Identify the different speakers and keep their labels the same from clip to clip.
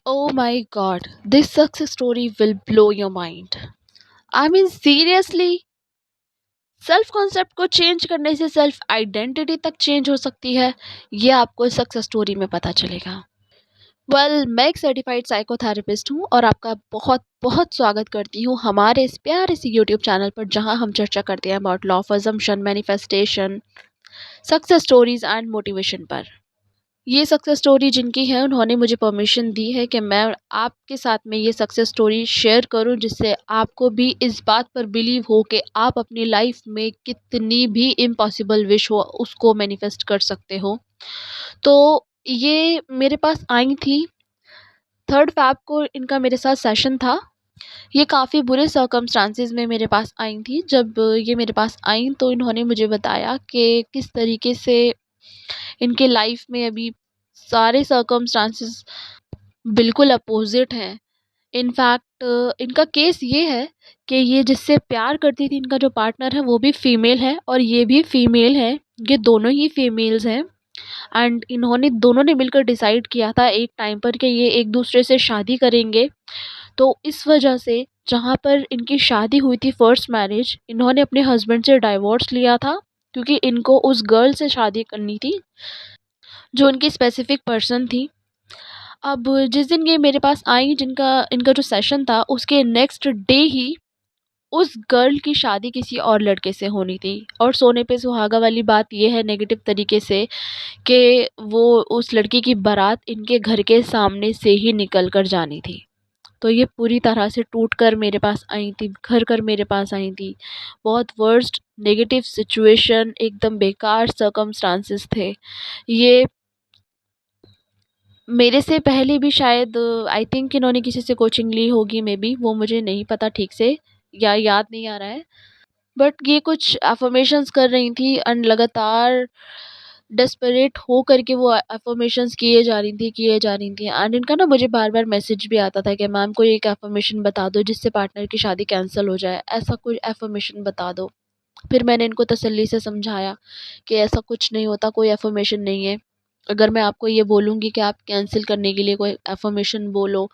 Speaker 1: Oh my god, this success story will blow your mind. I mean, seriously, self concept को change करने से self identity तक change हो सकती है, ये आपको सक्सेस स्टोरी में पता चलेगा। मैं एक सर्टिफाइड साइकोथेरेपिस्ट हूँ और आपका बहुत बहुत स्वागत करती हूँ हमारे इस प्यारे सी यूट्यूब चैनल पर, जहाँ हम चर्चा करते हैं about law of assumption, manifestation, success stories and motivation पर। ये सक्सेस स्टोरी जिनकी है, उन्होंने मुझे परमिशन दी है कि मैं आपके साथ में ये सक्सेस स्टोरी शेयर करूं, जिससे आपको भी इस बात पर बिलीव हो कि आप अपनी लाइफ में कितनी भी इम्पॉसिबल विश हो उसको मैनिफेस्ट कर सकते हो। तो ये मेरे पास आई थी 3 फैब को, इनका मेरे साथ सेशन था। ये काफ़ी बुरे सर्कमस्टांसिस में मेरे पास आई थी। जब ये मेरे पास आई तो इन्होंने मुझे बताया कि किस तरीके से इनके लाइफ में अभी सारे सर्कमस्टांसेस बिल्कुल अपोज़िट हैं। इनफैक्ट इनका केस ये है कि ये जिससे प्यार करती थी, इनका जो पार्टनर है वो भी फ़ीमेल है और ये भी फ़ीमेल है। ये दोनों ही फ़ीमेल्स हैं एंड इन्होंने दोनों ने मिलकर डिसाइड किया था एक टाइम पर कि ये एक-दूसरे से शादी करेंगे। तो इस वजह से जहाँ पर इनकी शादी हुई थी फर्स्ट मैरिज, इन्होंने अपने हस्बैंड से डाइवोर्स लिया था क्योंकि इनको उस गर्ल से शादी करनी थी जो उनकी स्पेसिफिक पर्सन थी। अब जिस दिन ये मेरे पास आई, जिनका इनका जो सेशन था, उसके नेक्स्ट डे ही उस गर्ल की शादी किसी और लड़के से होनी थी। और सोने पे सुहागा वाली बात ये है नेगेटिव तरीके से कि वो उस लड़की की बारात इनके घर के सामने से ही निकल कर जानी थी। तो ये पूरी तरह से टूट कर मेरे पास आई थी, घर कर मेरे पास आई थी। बहुत वर्स्ट नेगेटिव सिचुएशन, एकदम बेकार सर्कमस्टांसेस थे ये। मेरे से पहले भी शायद आई थिंक इन्होंने किसी से कोचिंग ली होगी, मे बी, वो मुझे नहीं पता ठीक से या याद नहीं आ रहा है। बट ये कुछ अफ़र्मेशंस कर रही थी एंड लगातार डेस्परेट हो करके वो अफ़र्मेशंस किए जा रही थी एंड इनका ना मुझे बार-बार मैसेज भी आता था कि मैम कोई एक अफ़र्मेशन बता दो जिससे पार्टनर की शादी कैंसल हो जाए, ऐसा कोई अफ़र्मेशन बता दो। फिर मैंने इनको तसल्ली से समझाया कि ऐसा कुछ नहीं होता, कोई अफ़र्मेशन नहीं है। अगर मैं आपको ये बोलूँगी कि आप कैंसल करने के लिए कोई अफ़र्मेशन बोलो,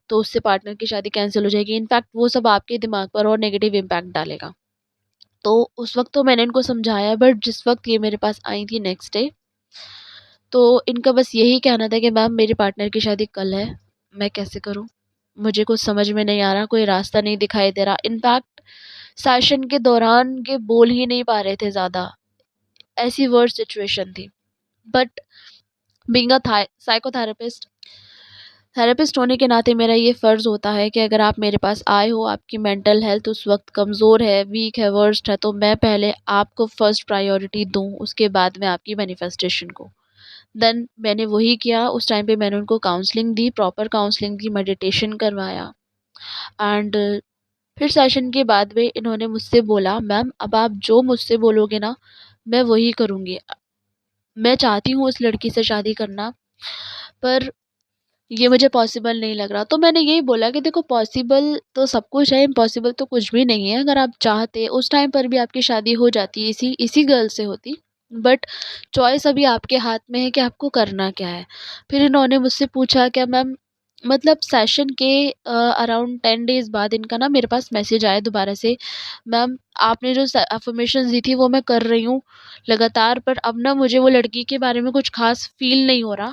Speaker 1: तो उससे पार्टनर की शादी कैंसल हो जाएगी। इनफैक्ट वो सब आपके दिमाग पर और नेगेटिव इम्पैक्ट डालेगा। तो उस वक़्त तो मैंने इनको समझाया, बट जिस वक़्त ये मेरे पास आई थी नेक्स्ट डे, तो इनका बस यही कहना था कि मैम मेरे पार्टनर की शादी कल है, मैं कैसे करूँ? मुझे कुछ समझ में नहीं आ रहा, कोई रास्ता नहीं दिखाई दे रहा। इनफैक्ट सेशन के दौरान ये बोल ही नहीं पा रहे थे ज़्यादा, ऐसी वर्स्ट सिचुएशन थी। But being a psychotherapist, therapist होने के नाते मेरा ये फ़र्ज़ होता है कि अगर आप मेरे पास आए हो, आपकी मेंटल हेल्थ उस वक़्त कमज़ोर है, वीक है, वर्स्ट है, तो मैं पहले आपको फर्स्ट प्रायोरिटी दूँ, उसके बाद में आपकी मैनिफेस्टेशन को। देन मैंने वही किया। उस टाइम पे मैंने उनको काउंसलिंग दी, प्रॉपर काउंसलिंग दी, मेडिटेशन करवाया एंड फिर सेशन के बाद में इन्होंने मुझसे बोला, मैम अब आप जो मुझसे बोलोगे ना, मैं वही करूँगी। मैं चाहती हूँ उस लड़की से शादी करना, पर ये मुझे पॉसिबल नहीं लग रहा। तो मैंने यही बोला कि देखो, पॉसिबल तो सब कुछ है, इम्पॉसिबल तो कुछ भी नहीं है। अगर आप चाहते उस टाइम पर भी आपकी शादी हो जाती, इसी इसी गर्ल से होती। बट चॉइस अभी आपके हाथ में है कि आपको करना क्या है। फिर इन्होंने मुझसे पूछा, क्या मैम, मतलब सेशन के अराउंड 10 डेज़ बाद इनका ना मेरे पास मैसेज आया दोबारा से, मैम आपने जो अफ़र्मेशंस दी थी वो मैं कर रही हूँ लगातार, पर अब ना मुझे वो लड़की के बारे में कुछ ख़ास फ़ील नहीं हो रहा।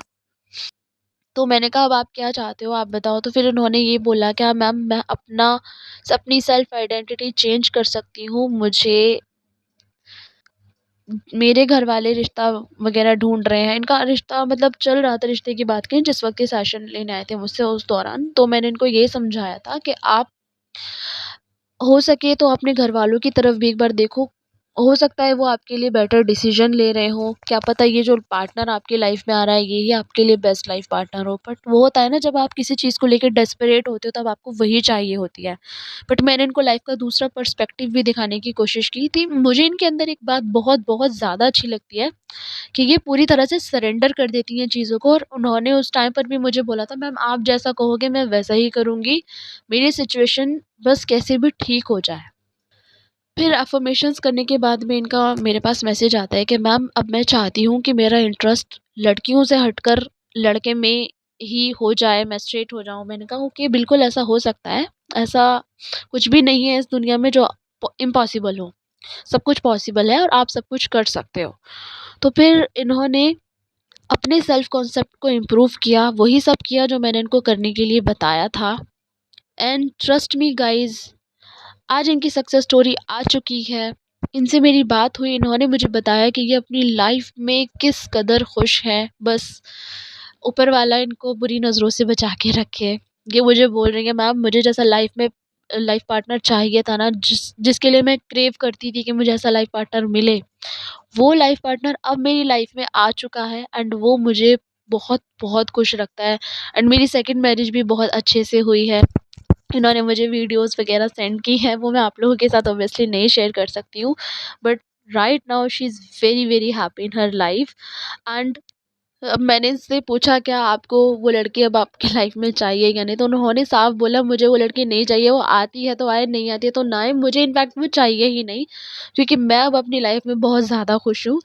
Speaker 1: तो मैंने कहा, अब आप क्या चाहते हो, आप बताओ। तो फिर उन्होंने ये बोला, क्या मैम मैं अपनी सेल्फ आइडेंटिटी चेंज कर सकती हूँ, मुझे मेरे घर वाले रिश्ता वगैरह ढूंढ रहे हैं। इनका रिश्ता मतलब चल रहा था, रिश्ते की बात करें जिस वक्त ये सेशन लेने आए थे मुझसे उस दौरान। तो मैंने इनको ये समझाया था कि आप हो सके तो अपने घर वालों की तरफ भी एक बार देखो, हो सकता है वो आपके लिए बेटर डिसीजन ले रहे हो। क्या पता ये जो पार्टनर आपकी लाइफ में आ रहा है ये ही आपके लिए बेस्ट लाइफ पार्टनर हो। बट वो होता है ना, जब आप किसी चीज़ को लेकर डेस्परेट होते हो तब आपको वही चाहिए होती है। बट मैंने इनको लाइफ का दूसरा पर्सपेक्टिव भी दिखाने की कोशिश की थी। मुझे इनके अंदर एक बात बहुत बहुत ज़्यादा अच्छी लगती है कि ये पूरी तरह से सरेंडर कर देती हैं चीज़ों को। और उन्होंने उस टाइम पर भी मुझे बोला था, मैम आप जैसा कहोगे मैं वैसा ही करूँगी, मेरी सिचुएशन बस कैसे भी ठीक हो जाए। फिर अफ़र्मेशंस करने के बाद में इनका मेरे पास मैसेज आता है कि मैम अब मैं चाहती हूँ कि मेरा इंटरेस्ट लड़कियों से हटकर लड़के में ही हो जाए, मैं स्ट्रेट हो जाऊँ। मैंने कहा ओके, बिल्कुल ऐसा हो सकता है। ऐसा कुछ भी नहीं है इस दुनिया में जो इम्पॉसिबल हो। सब कुछ पॉसिबल है और आप सब कुछ कर सकते हो। तो फिर इन्होंने अपने सेल्फ कॉन्सेप्ट को इम्प्रूव किया, वही सब किया जो मैंने इनको करने के लिए बताया था। एंड ट्रस्ट मी गाइज़, आज इनकी सक्सेस स्टोरी आ चुकी है। इनसे मेरी बात हुई, इन्होंने मुझे बताया कि ये अपनी लाइफ में किस कदर खुश हैं। बस ऊपर वाला इनको बुरी नज़रों से बचा के रखे। ये मुझे बोल रही हैं, मैम मुझे जैसा लाइफ में लाइफ पार्टनर चाहिए था ना, जिसके लिए मैं क्रेव करती थी कि मुझे ऐसा लाइफ पार्टनर मिले, वो लाइफ पार्टनर अब मेरी लाइफ में आ चुका है एंड वो मुझे बहुत बहुत खुश रखता है। एंड मेरी सेकंड मैरिज भी बहुत अच्छे से हुई है। इन्होंने मुझे वीडियोस वगैरह सेंड की हैं, वो मैं आप लोगों के साथ ऑब्वियसली नहीं शेयर कर सकती हूँ, but right now she is very very happy in her life. And अब मैंने इससे पूछा क्या आपको वो लड़की अब आपकी लाइफ में चाहिए या नहीं, तो उन्होंने साफ बोला मुझे वो लड़की नहीं चाहिए, वो आती है तो आए, नहीं आती है तो ना आए, मुझे इनफैक्ट वो चाहिए ही नहीं, क्योंकि मैं अब अपनी लाइफ में बहुत ज़्यादा खुश हूँ।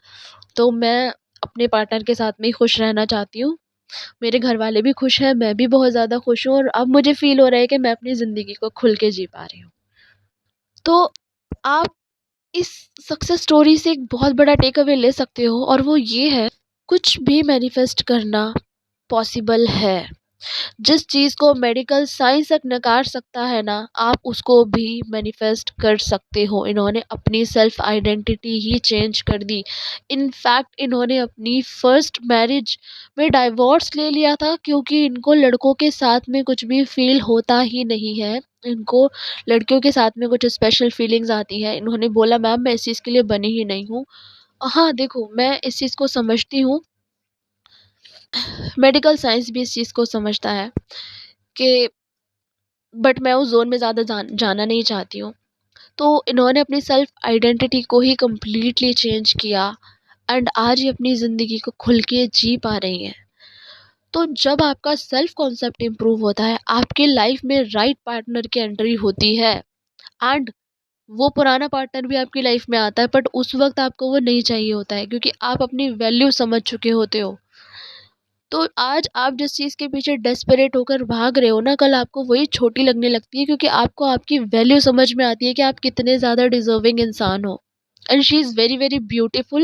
Speaker 1: तो मैं अपने पार्टनर के साथ में ही खुश रहना चाहती हूँ। मेरे घर वाले भी खुश हैं, मैं भी बहुत ज़्यादा खुश हूँ और अब मुझे फ़ील हो रहा है कि मैं अपनी ज़िंदगी को खुल के जी पा रही हूँ। तो आप इस सक्सेस स्टोरी से एक बहुत बड़ा टेक अवे ले सकते हो और वो ये है, कुछ भी मैनिफेस्ट करना पॉसिबल है। जिस चीज़ को मेडिकल साइंस तक नकार सकता है ना, आप उसको भी मैनिफेस्ट कर सकते हो। इन्होंने अपनी सेल्फ आइडेंटिटी ही चेंज कर दी। इनफैक्ट इन्होंने अपनी फर्स्ट मैरिज में डाइवोर्स ले लिया था, क्योंकि इनको लड़कों के साथ में कुछ भी फील होता ही नहीं है। इनको लड़कियों के साथ में कुछ स्पेशल फीलिंग्स आती है। इन्होंने बोला मैम मैं इस चीज़ के लिए बनी ही नहीं हूँ। हाँ देखो, मैं इस चीज़ को समझती हूँ, मेडिकल साइंस भी इस चीज़ को समझता है कि, बट मैं उस ज़ोन में ज़्यादा जाना नहीं चाहती हूँ। तो इन्होंने अपनी सेल्फ आइडेंटिटी को ही कंप्लीटली चेंज किया एंड आज ये अपनी ज़िंदगी को खुल के जी पा रही हैं। तो जब आपका सेल्फ कॉन्सेप्ट इम्प्रूव होता है, आपके लाइफ में राइट पार्टनर की एंट्री होती है एंड वो पुराना पार्टनर भी आपकी लाइफ में आता है, बट उस वक़्त आपको वो नहीं चाहिए होता है, क्योंकि आप अपनी वैल्यू समझ चुके होते हो। तो आज आप जिस चीज़ के पीछे डेस्परेट होकर भाग रहे हो ना, कल आपको वही छोटी लगने लगती है, क्योंकि आपको आपकी वैल्यू समझ में आती है कि आप कितने ज़्यादा डिज़र्विंग इंसान हो। And she is very very beautiful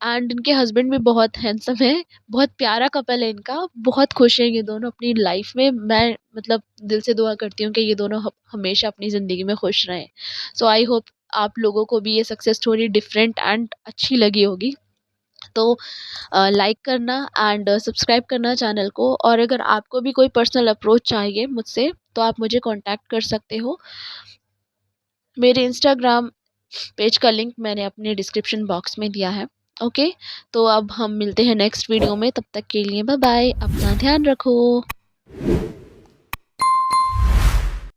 Speaker 1: and इनके हस्बैंड भी बहुत हैंडसम है। बहुत प्यारा कपल है इनका, बहुत खुश हैं ये दोनों अपनी लाइफ में। मैं मतलब दिल से दुआ करती हूँ कि ये दोनों हमेशा अपनी ज़िंदगी में खुश रहें। सो आई होप आप लोगों को भी ये सक्सेस स्टोरी डिफरेंट एंड अच्छी लगी होगी। तो लाइक करना एंड सब्सक्राइब करना चैनल को, और अगर आपको भी कोई पर्सनल अप्रोच चाहिए मुझसे तो आप मुझे कांटेक्ट कर सकते हो। मेरे इंस्टाग्राम पेज का लिंक मैंने अपने डिस्क्रिप्शन बॉक्स में दिया है। ओके, तो अब हम मिलते हैं नेक्स्ट वीडियो में, तब तक के लिए बाय बाय, अपना ध्यान रखो।